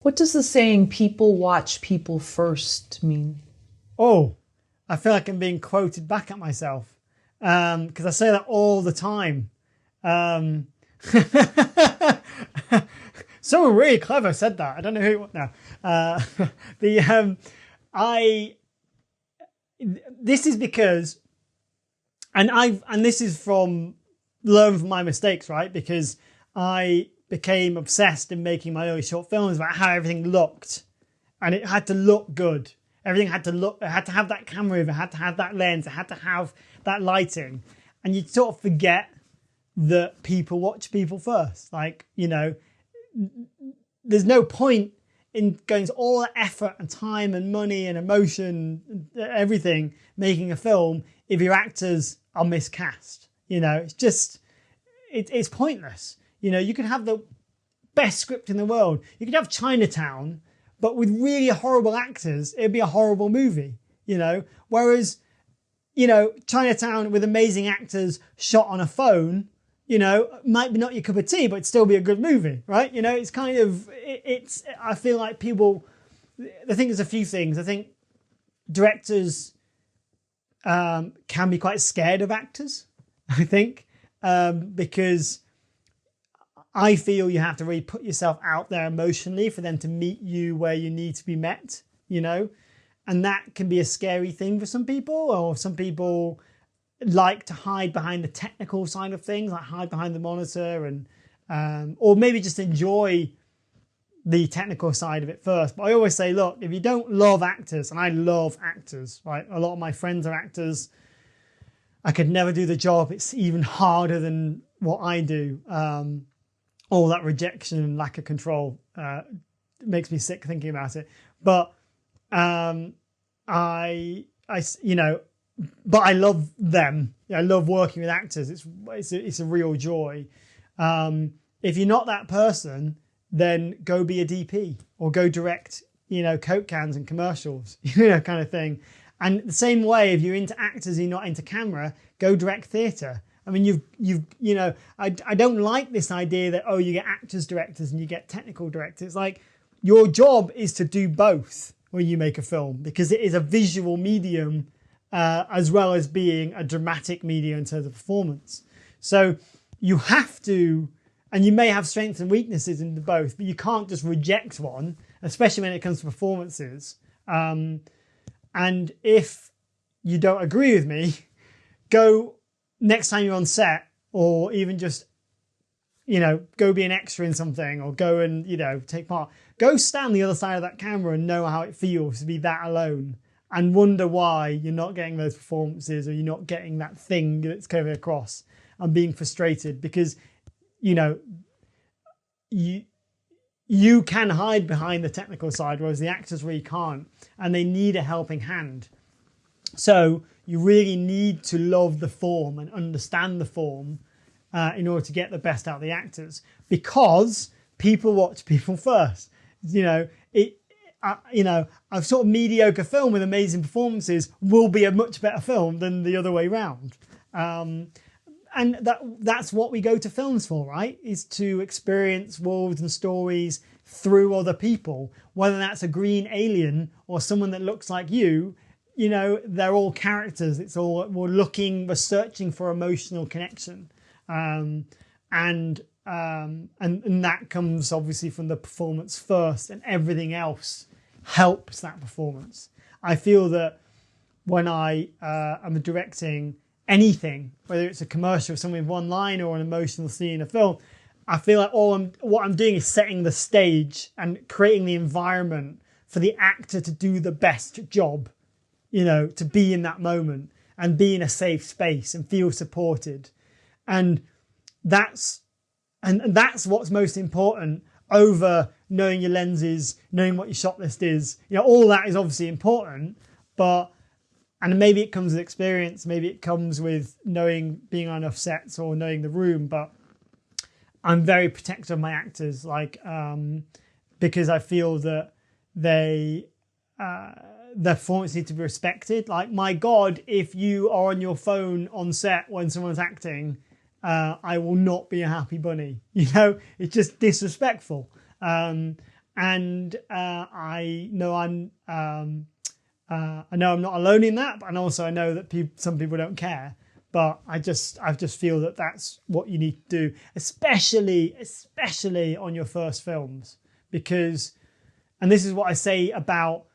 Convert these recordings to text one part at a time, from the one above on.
What does the saying "people watch people first" mean? Oh, I feel like I'm being quoted back at myself because I say that all the time. Um, Someone really clever said that. I don't know who it was now. The I This is because, and this is from learn from my mistakes, right? Because I became obsessed in making my early short films about how everything looked, and it had to look good. Everything had to look. It had to have that camera. It had to have that lens. It had to have that lighting, and you sort of forget that people watch people first. Like, there's no point in going to all that effort and time and money and emotion, everything, making a film if your actors are miscast. It's just, it's pointless. You could have the best script in the world. You could have Chinatown, but with really horrible actors, it'd be a horrible movie. Whereas, Chinatown with amazing actors shot on a phone, might be not your cup of tea, but it'd still be a good movie, right? It's kind of, I feel like people, I think there's a few things. I think directors can be quite scared of actors, I think, because I feel you have to really put yourself out there emotionally for them to meet you where you need to be met, and that can be a scary thing for some people, or some people like to hide behind the technical side of things, like hide behind the monitor and or maybe just enjoy the technical side of it first. But I always say, look, if you don't love actors, and I love actors, right? A lot of my friends are actors. I could never do the job. It's even harder than what I do. All that rejection and lack of control makes me sick thinking about it. But but I love them. I love working with actors. It's a real joy. If you're not that person, then go be a DP or go direct, Coke cans and commercials, kind of thing. And the same way, if you're into actors, you're not into camera, go direct theatre. I mean, I don't like this idea that, you get actors directors and you get technical directors. Like, your job is to do both when you make a film, because it is a visual medium as well as being a dramatic medium in terms of performance. So you have to, and you may have strengths and weaknesses in both, but you can't just reject one, especially when it comes to performances. And if you don't agree with me, go next time you're on set, or even just, go be an extra in something, or go and, take part. Go stand the other side of that camera and know how it feels to be that alone, and wonder why you're not getting those performances, or you're not getting that thing that's coming across, and being frustrated because, you can hide behind the technical side, whereas the actors really can't, and they need a helping hand. So you really need to love the form and understand the form in order to get the best out of the actors, because people watch people first. A sort of mediocre film with amazing performances will be a much better film than the other way round. And that's what we go to films for, right? Is to experience worlds and stories through other people, whether that's a green alien or someone that looks like you. They're all characters. We're searching for emotional connection. And that comes obviously from the performance first, and everything else helps that performance. I feel that when I am directing anything, whether it's a commercial, something with one line, or an emotional scene in a film, I feel like what I'm doing is setting the stage and creating the environment for the actor to do the best job, to be in that moment and be in a safe space and feel supported. And that's what's most important over knowing your lenses, knowing what your shot list is. All that is obviously important, and maybe it comes with experience, maybe it comes with being on enough sets or knowing the room, but I'm very protective of my actors, because I feel that their performance needs to be respected. Like, my God, if you are on your phone on set when someone's acting, I will not be a happy bunny. It's just disrespectful. And I know I know I'm not alone in that, and also I know that some people don't care. But I just feel that that's what you need to do, especially on your first films, because, and this is what I say about,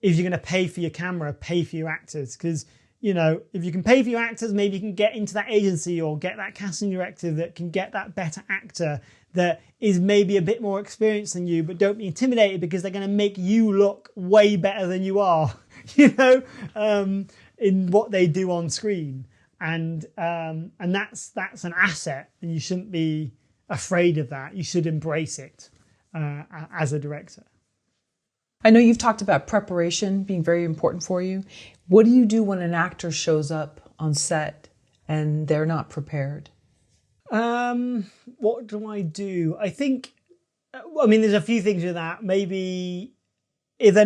if you're going to pay for your camera, pay for your actors, because, you know, if you can pay for your actors, maybe you can get into that agency or get that casting director that can get that better actor that is maybe a bit more experienced than you, but don't be intimidated because they're going to make you look way better than you are, you know, in what they do on screen. And that's an asset, and you shouldn't be afraid of that. You should embrace it as a director. I know you've talked about preparation being very important for you. What do you do when an actor shows up on set and they're not prepared? What do I do? I think, I mean, there's a few things with that. Maybe if they're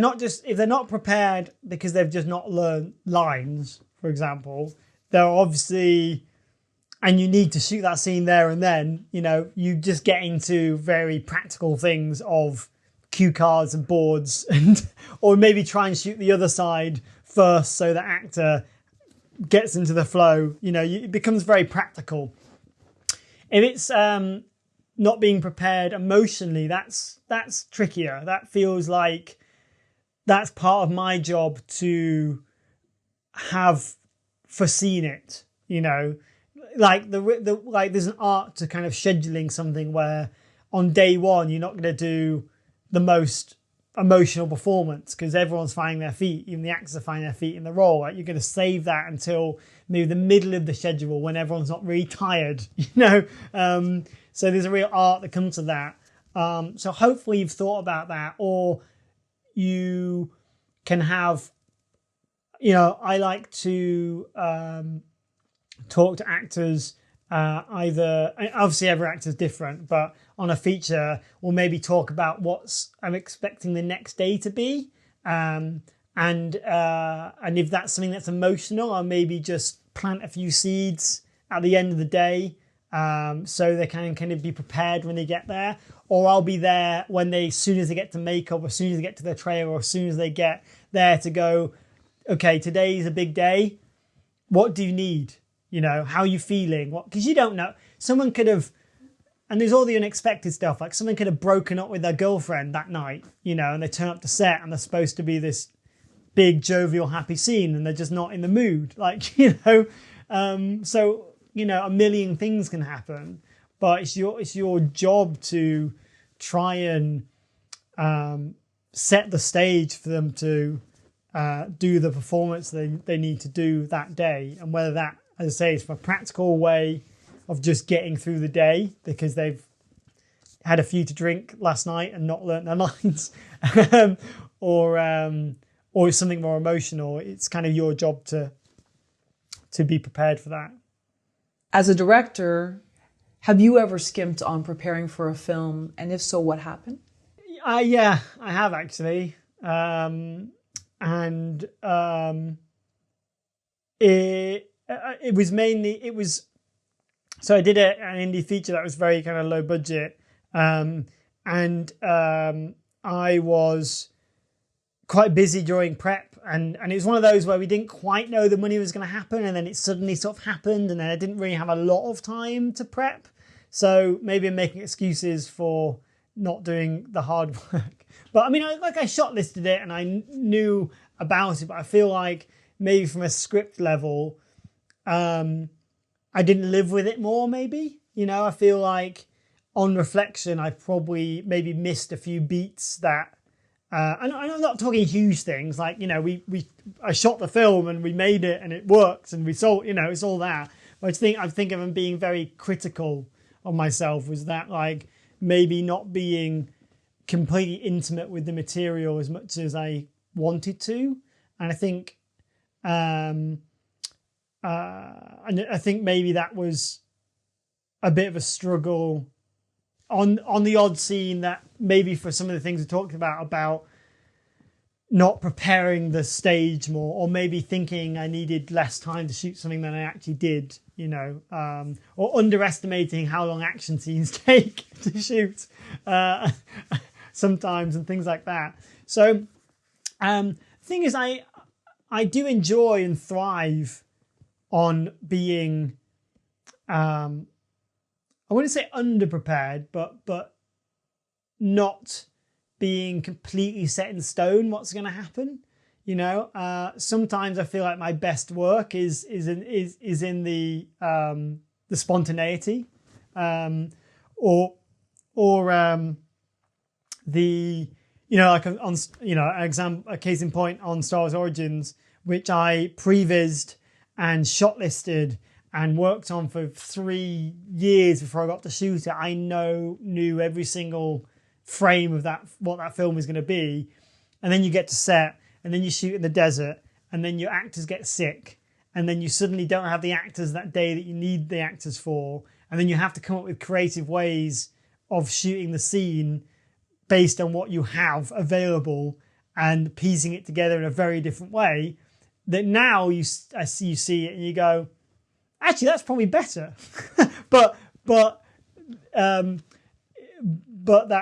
not prepared because they've just not learned lines, for example, they're obviously, and you need to shoot that scene there and then, you know, you just get into very practical things of cue cards and boards, and or maybe try and shoot the other side first so the actor gets into the flow. You know, it becomes very practical. If it's not being prepared emotionally, that's trickier. That feels like that's part of my job to have foreseen it. You know, like like there's an art to kind of scheduling something where on day one you're not going to do the most emotional performance because everyone's finding their feet, even the actors are finding their feet in the role. Like, you're going to save that until maybe the middle of the schedule when everyone's not really tired, you know. So there's a real art that comes to that. So hopefully you've thought about that, or you can have, you know, I like to talk to actors, either, obviously every actor's different, but on a feature we'll maybe talk about what I'm expecting the next day to be, and if that's something that's emotional, I'll maybe just plant a few seeds at the end of the day, so they can kind of be prepared when they get there, or I'll be there when as soon as they get to makeup, or as soon as they get to their trailer, or as soon as they get there to go, okay, today's a big day, what do you need? You know, how are you feeling? What? Because you don't know. Someone could have, and there's all the unexpected stuff. Like, someone could have broken up with their girlfriend that night, you know, and they turn up to set and they're supposed to be this big, jovial, happy scene, and they're just not in the mood. Like, you know, so, you know, a million things can happen, but it's your job to try and set the stage for them to do the performance they need to do that day, and whether that, as I say, is for a practical way of just getting through the day because they've had a few to drink last night and not learnt their lines, or something more emotional. It's kind of your job to be prepared for that. As a director, have you ever skimped on preparing for a film? And if so, what happened? Yeah, I have actually. It was mainly, so I did an indie feature that was very kind of low budget. I was quite busy during prep, and it was one of those where we didn't quite know the money was going to happen, and then it suddenly sort of happened, and then I didn't really have a lot of time to prep. So maybe I'm making excuses for not doing the hard work. But I mean, I shortlisted it and I knew about it, but I feel like maybe from a script level, I didn't live with it more, maybe. You know, I feel like on reflection, I probably maybe missed a few beats that, and I'm not talking huge things, like, you know, I shot the film and we made it and it worked and we sold, you know, it's all that. But I think of them being very critical of myself, was that, like, maybe not being completely intimate with the material as much as I wanted to. And I think, and I think maybe that was a bit of a struggle on the odd scene, that maybe for some of the things we talked about not preparing the stage more, or maybe thinking I needed less time to shoot something than I actually did, you know, or underestimating how long action scenes take to shoot. sometimes and things like that. So the thing is, I do enjoy and thrive on being, I wouldn't say underprepared, but not being completely set in stone what's going to happen. Sometimes I feel like my best work is in the spontaneity, or the like on a case in point on Star Wars Origins, which I prevised and shortlisted and worked on for 3 years before I got to shoot it. I knew every single frame of what that film was going to be, and then you get to set, and then you shoot in the desert, and then your actors get sick, and then you suddenly don't have the actors that day that you need the actors for, and then you have to come up with creative ways of shooting the scene based on what you have available and piecing it together in a very different way. That now you see it and you go, actually, that's probably better. but that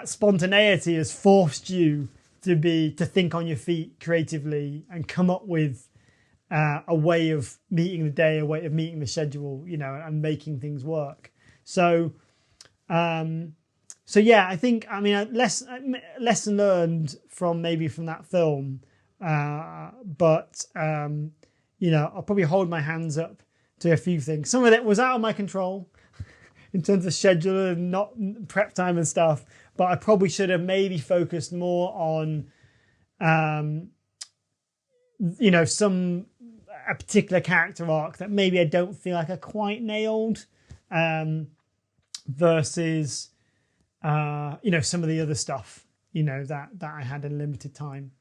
spontaneity has forced you to think on your feet creatively and come up with a way of meeting the day, a way of meeting the schedule, and making things work. So yeah, I think, lesson learned from that film. But I'll probably hold my hands up to a few things. Some of it was out of my control in terms of schedule and not prep time and stuff. But I probably should have maybe focused more on, a particular character arc that maybe I don't feel like I quite nailed, versus, some of the other stuff, that I had in limited time.